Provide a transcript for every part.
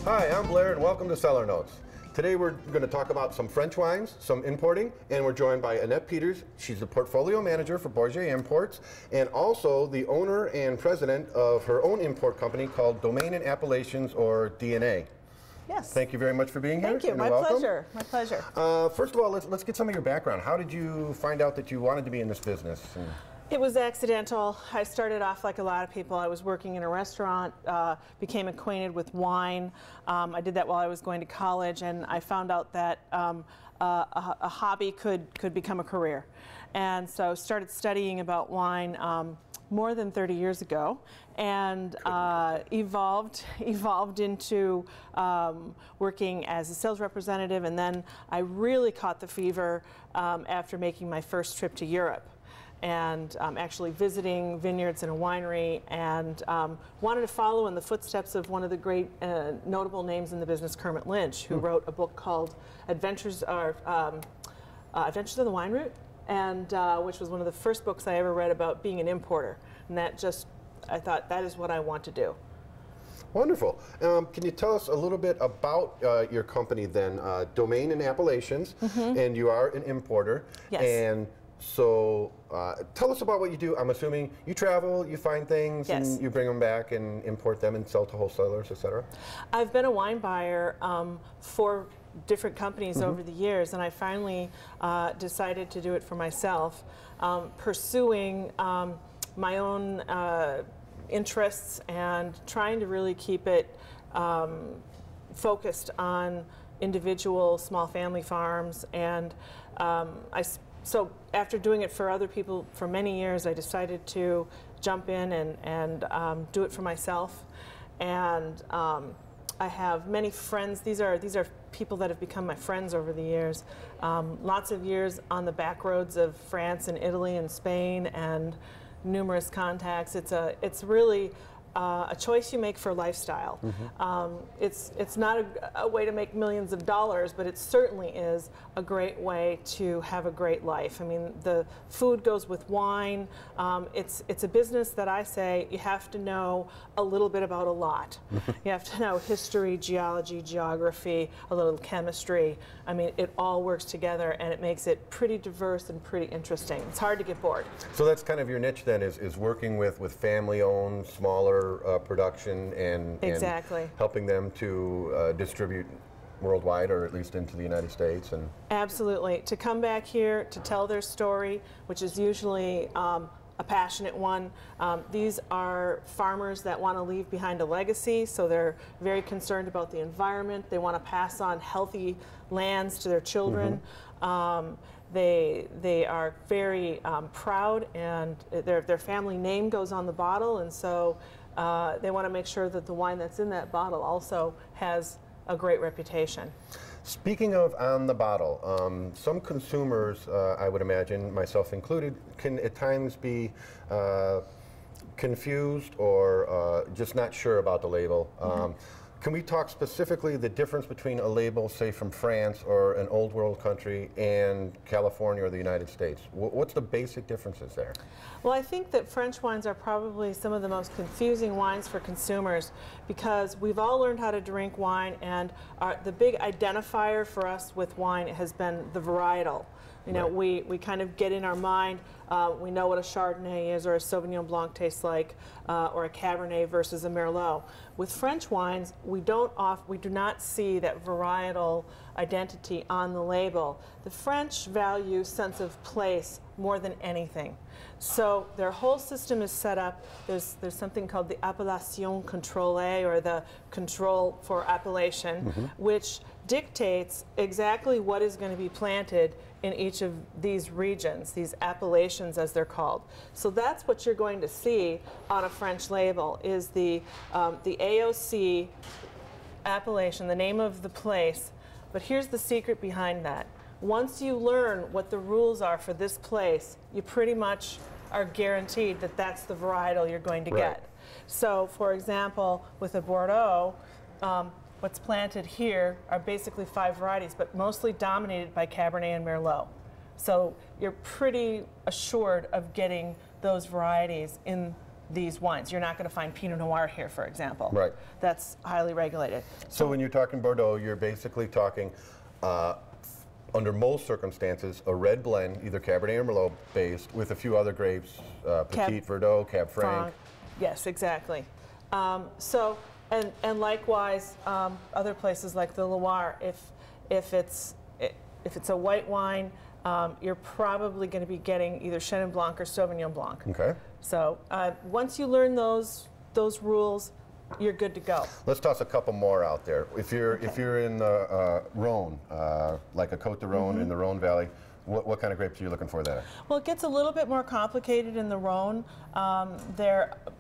Hi, I'm Blair and welcome to Cellar Notes. Today we're going to talk about some French wines, some importing, and we're joined by Annette Peters. She's the portfolio manager for Bourget Imports and also the owner and president of her own import company called Domain and Appellations, or DNA. Yes. Thank you very much for being here. Thank you. My pleasure. My pleasure. First of all, let's get some of your background. How did you find out that you wanted to be in this business? It was accidental. I started off like a lot of people. I was working in a restaurant, became acquainted with wine. I did that while I was going to college, and I found out that a hobby could become a career. And so started studying about wine more than 30 years ago, and evolved into working as a sales representative, and then I really caught the fever after making my first trip to Europe. And actually visiting vineyards and a winery, and wanted to follow in the footsteps of one of the great notable names in the business, Kermit Lynch, who wrote a book called Adventures of the Wine Route, and which was one of the first books I ever read about being an importer. And that just, I thought, that is what I want to do. Wonderful. Can you tell us a little bit about your company then, Domain and Appellations, and you are an importer. Yes. And so tell us about what you do. I'm assuming you travel, you find things, yes, and you bring them back and import them and sell to wholesalers, etc. I've been a wine buyer for different companies over the years, and I finally decided to do it for myself, pursuing my own interests and trying to really keep it focused on individual small family farms. And so after doing it for other people for many years, I decided to jump in and do it for myself. And I have many friends. These are people that have become my friends over the years. Lots of years on the back roads of France and Italy and Spain, and numerous contacts. It's really a choice you make for lifestyle. It's not a way to make millions of dollars, but it certainly is a great way to have a great life. I mean, the food goes with wine. It's a business that I say you have to know a little bit about a lot. You have to know history, geology, geography, a little chemistry. I mean, it all works together, and it makes it pretty diverse and pretty interesting. It's hard to get bored. So that's kind of your niche then, is working with family-owned, smaller production and exactly, helping them to distribute worldwide, or at least into the United States. And absolutely, to come back here to tell their story, which is usually a passionate one. These are farmers that want to leave behind a legacy, so they're very concerned about the environment. They want to pass on healthy lands to their children. They are very proud, and their family name goes on the bottle, and so they want to make sure that the wine that's in that bottle also has a great reputation. Speaking of on the bottle, some consumers, I would imagine, myself included, can at times be confused or just not sure about the label. Can we talk specifically the difference between a label, say, from France or an old world country and California or the United States? What's the basic differences there? Well, I think that French wines are probably some of the most confusing wines for consumers, because we've all learned how to drink wine, and the big identifier for us with wine has been the varietal. You know, we kind of get in our mind, we know what a Chardonnay is, or a Sauvignon Blanc tastes like, or a Cabernet versus a Merlot. With French wines, we do not see that varietal identity on the label. The French value sense of place more than anything. So their whole system is set up. There's something called the appellation contrôlée, or the control for appellation, which dictates exactly what is going to be planted in each of these regions, these appellations as they're called. So that's what you're going to see on a French label, is the AOC appellation, the name of the place. But here's the secret behind that. Once you learn what the rules are for this place, you pretty much are guaranteed that that's the varietal you're going to get. So, for example, with a Bordeaux, what's planted here are basically 5 varieties, but mostly dominated by Cabernet and Merlot. So you're pretty assured of getting those varieties in these wines. You're not going to find Pinot Noir here, for example. Right. That's highly regulated. So when you're talking Bordeaux, you're basically talking, under most circumstances, a red blend, either Cabernet or Merlot based, with a few other grapes, Petit Verdot, Cab Franc. Yes, exactly. And likewise, other places like the Loire, if it's a white wine, you're probably going to be getting either Chenin Blanc or Sauvignon Blanc. Okay. So once you learn those rules, you're good to go. Let's toss a couple more out there. If you're in the Rhone, like a Côte de Rhone in the Rhone Valley, what kind of grapes are you looking for there? Well, it gets a little bit more complicated in the Rhone.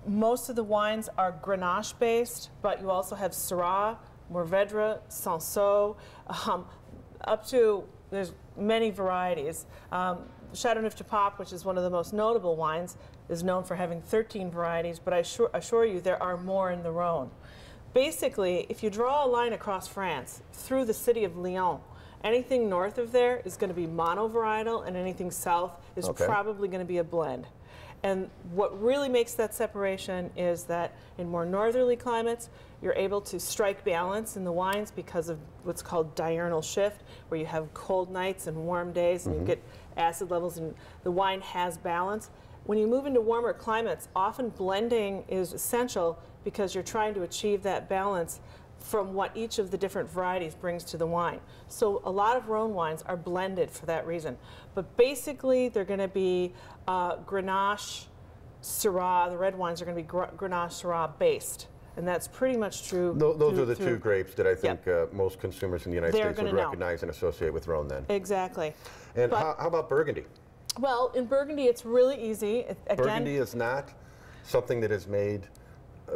Most of the wines are Grenache based, but you also have Syrah, Mourvèdre, Cinsault, up to, there's many varieties. Châteauneuf du Pape, which is one of the most notable wines, is known for having 13 varieties, but I assure you there are more in the Rhone. Basically, if you draw a line across France through the city of Lyon, anything north of there is going to be monovarietal, and anything south is probably going to be a blend. And what really makes that separation is that in more northerly climates, you're able to strike balance in the wines because of what's called diurnal shift, where you have cold nights and warm days, and you get acid levels, and the wine has balance. When you move into warmer climates, often blending is essential because you're trying to achieve that balance from what each of the different varieties brings to the wine. So a lot of Rhone wines are blended for that reason. But basically, they're going to be Grenache, Syrah. The red wines are going to be Grenache, Syrah based. And that's pretty much true. Those are the two grapes that I think most consumers in the United States would recognize and associate with Rhone then. Exactly. And how about Burgundy? Well, in Burgundy, it's really easy. Again, Burgundy is not something that is made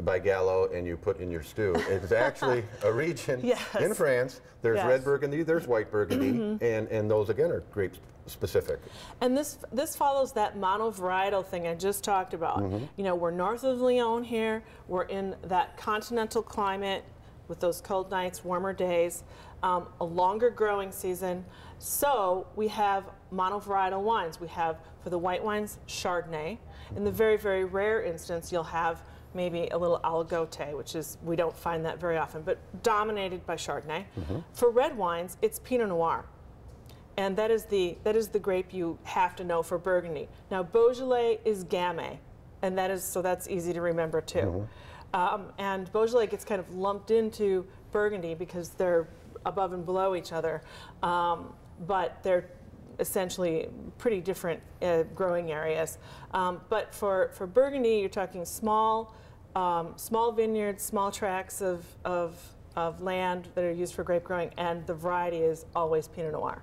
by Gallo and you put in your stew. It's actually a region in France. There's red Burgundy, there's white Burgundy, and those again are grape specific. And this follows that monovarietal thing I just talked about. You know, we're north of Lyon here. We're in that continental climate with those cold nights, warmer days, a longer growing season. So we have monovarietal wines. We have, for the white wines, Chardonnay. In the very, very rare instance, you'll have maybe a little Aligoté, which is, we don't find that very often, but dominated by Chardonnay. For red wines, it's Pinot Noir. And that is the grape you have to know for Burgundy. Now, Beaujolais is Gamay, and that's easy to remember too. And Beaujolais gets kind of lumped into Burgundy because they're above and below each other, but they're essentially pretty different growing areas. But for Burgundy, you're talking small vineyards, small tracts of land that are used for grape growing, and the variety is always Pinot Noir.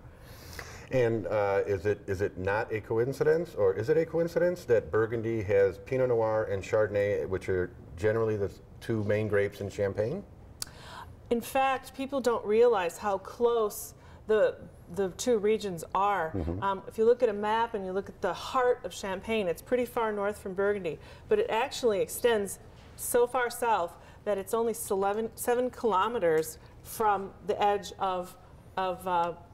And is it not a coincidence, or is it a coincidence that Burgundy has Pinot Noir and Chardonnay, which are generally the two main grapes in Champagne? In fact, people don't realize how close the two regions are. If you look at a map and you look at the heart of Champagne, it's pretty far north from Burgundy, but it actually extends so far south that it's only 7 kilometers from the edge of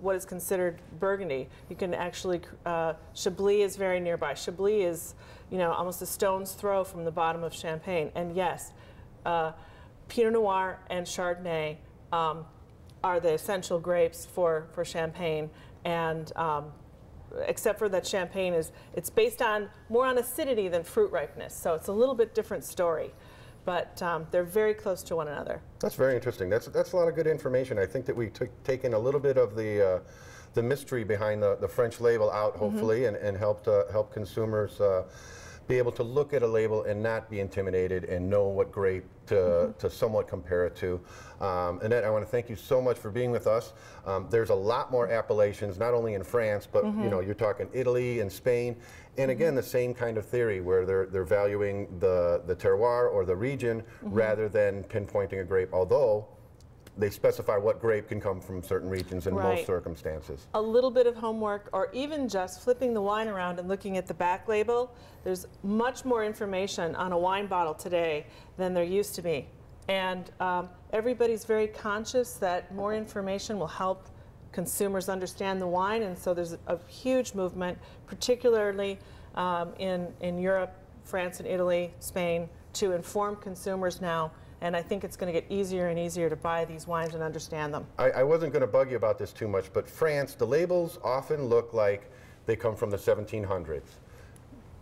what is considered Burgundy. You can actually, Chablis is very nearby. Chablis is, you know, almost a stone's throw from the bottom of Champagne. And yes, Pinot Noir and Chardonnay are the essential grapes for Champagne. And except for that Champagne it's based more on acidity than fruit ripeness. So it's a little bit different story. But they're very close to one another. That's very interesting. That's a lot of good information. I think that we taken a little bit of the mystery behind the French label out, hopefully, and helped consumers be able to look at a label and not be intimidated and know what grape to somewhat compare it to. Annette, I want to thank you so much for being with us. There's a lot more appellations, not only in France, but you know, you're talking Italy and Spain. And again, the same kind of theory where they're valuing the terroir or the region rather than pinpointing a grape, although they specify what grape can come from certain regions in most circumstances. A little bit of homework, or even just flipping the wine around and looking at the back label. There's much more information on a wine bottle today than there used to be. And everybody's very conscious that more information will help consumers understand the wine, and so there's a huge movement, particularly in Europe, France and Italy, Spain, to inform consumers now. And I think it's going to get easier and easier to buy these wines and understand them. I wasn't going to bug you about this too much, but France, the labels often look like they come from the 1700s.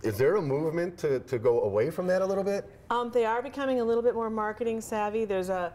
Is there a movement to go away from that a little bit? They are becoming a little bit more marketing savvy. There's a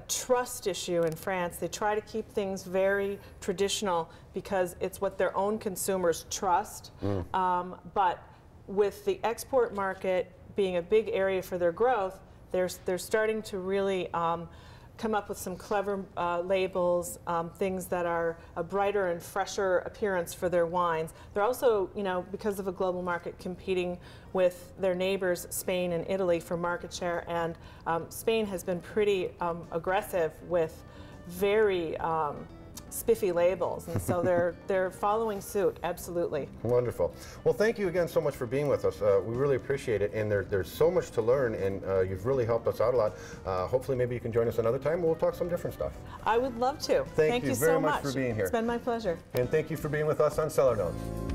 trust issue in France. They try to keep things very traditional because it's what their own consumers trust. But with the export market being a big area for their growth, they're starting to really come up with some clever labels, things that are a brighter and fresher appearance for their wines. They're also, you know, because of a global market, competing with their neighbors, Spain and Italy, for market share. And Spain has been pretty aggressive with very spiffy labels, and so they're following suit, absolutely. Wonderful. Well, thank you again so much for being with us. We really appreciate it, and there's so much to learn, and you've really helped us out a lot. Hopefully maybe you can join us another time, and we'll talk some different stuff. I would love to. Thank you very so much for being here. It's been my pleasure. And thank you for being with us on Cellar Notes.